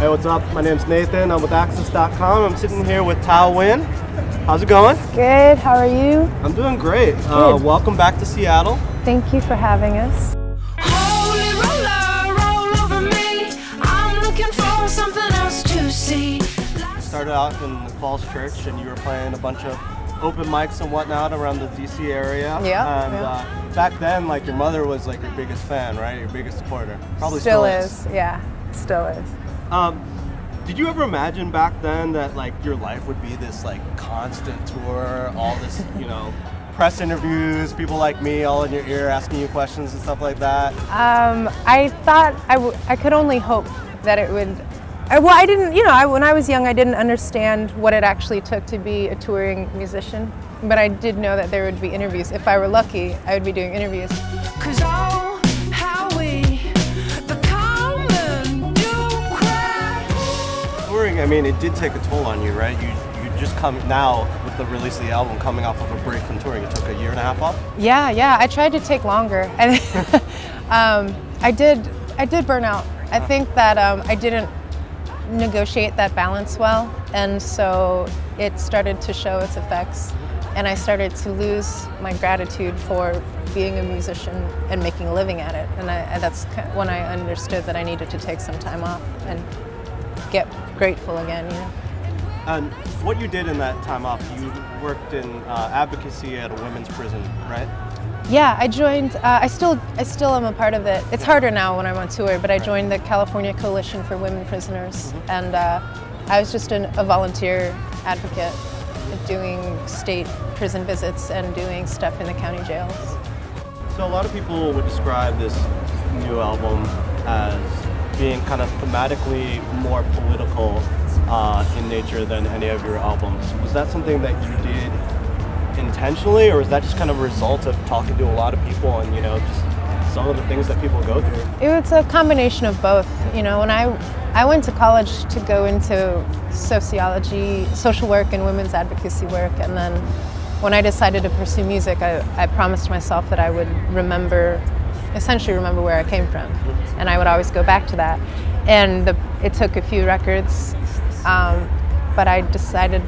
Hey, what's up? My name's Nathan. I'm with Access.com. I'm sitting here with Thao Nguyen. How's it going? Good. How are you? I'm doing great. Good. Welcome back to Seattle. Thank you for having us. Holy roller, roll over me. I'm looking for something else to see. Started out in the Falls Church, and you were playing a bunch of open mics and whatnot around the DC area. Yeah. And back then, like, your mother was like your biggest fan, right? Your biggest supporter. Probably Still is. Yeah. Still is. Did you ever imagine back then that like your life would be this like constant tour, all this, you know, press interviews, people like me all in your ear asking you questions and stuff like that? I thought I could only hope that it would. Well, I didn't. You know, when I was young, I didn't understand what it actually took to be a touring musician. But I did know that there would be interviews. If I were lucky, I would be doing interviews. 'Cause oh, how we become and do cry. Touring, I mean, it did take a toll on you, right? You just come now with the release of the album, coming off of a break from touring. It took a year and a half off. Yeah. I tried to take longer. I did burn out. I think that I didn't negotiate that balance well, and so it started to show its effects. And I started to lose my gratitude for being a musician and making a living at it. And that's when I understood that I needed to take some time off and get grateful again, you know. And what you did in that time off, you worked in advocacy at a women's prison, right? Yeah, I joined, I still am a part of it. It's harder now when I'm on tour, but I joined the California Coalition for Women Prisoners. And I was just a volunteer advocate, doing state prison visits and doing stuff in the county jails. So a lot of people would describe this new album as being kind of thematically more political in nature than any of your albums. Was that something that you did intentionally, or was that just kind of a result of talking to a lot of people and, you know, just some of the things that people go through? It was a combination of both. You know, when I went to college to go into sociology, social work, and women's advocacy work, and then when I decided to pursue music, I promised myself that I would essentially remember where I came from, and I would always go back to that. And it took a few records, but I decided,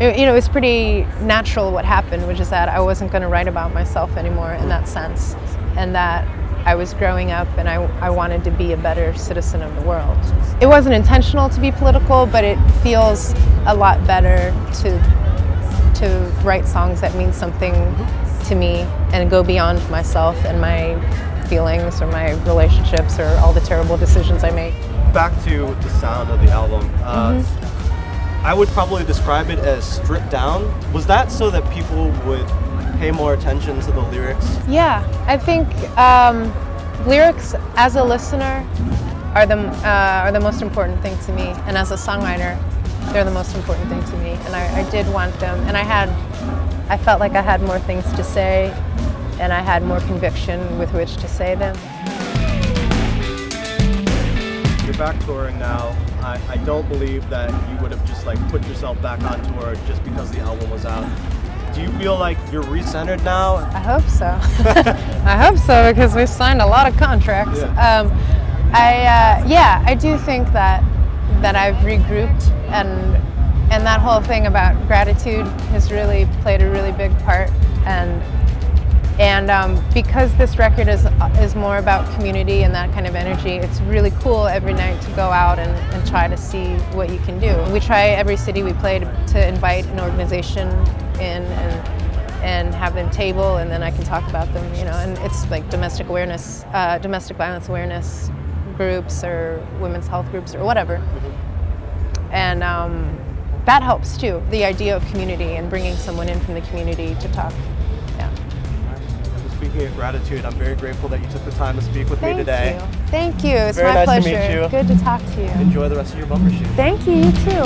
you know, it was pretty natural what happened, which is that I wasn't going to write about myself anymore in that sense, and that I was growing up and I wanted to be a better citizen of the world. It wasn't intentional to be political, but it feels a lot better to write songs that mean something to me and go beyond myself and my feelings or my relationships or all the terrible decisions I made. Back to the sound of the album. I would probably describe it as stripped down. Was that so that people would pay more attention to the lyrics? Yeah, I think lyrics as a listener are the most important thing to me, and as a songwriter, they're the most important thing to me. And I did want them, and I felt like I had more things to say, and I had more conviction with which to say them. You're back touring now. I don't believe that you would have just like put yourself back on tour just because the album was out. Do you feel like you're recentered now? I hope so. I hope so, because we've signed a lot of contracts. Yeah. I do think that I've regrouped, and that whole thing about gratitude has really played a really big part. And because this record is more about community and that kind of energy, it's really cool every night to go out and try to see what you can do. We try every city we play to invite an organization in and have them table, and then I can talk about them, you know, and it's like domestic violence awareness groups or women's health groups or whatever. And that helps too, the idea of community and bringing someone in from the community to talk. Yeah. Speaking of gratitude, I'm very grateful that you took the time to speak with me today. Thank you. It's very my nice pleasure. to meet you. Good to talk to you. Enjoy the rest of your Bumbershoot. Thank you. You too.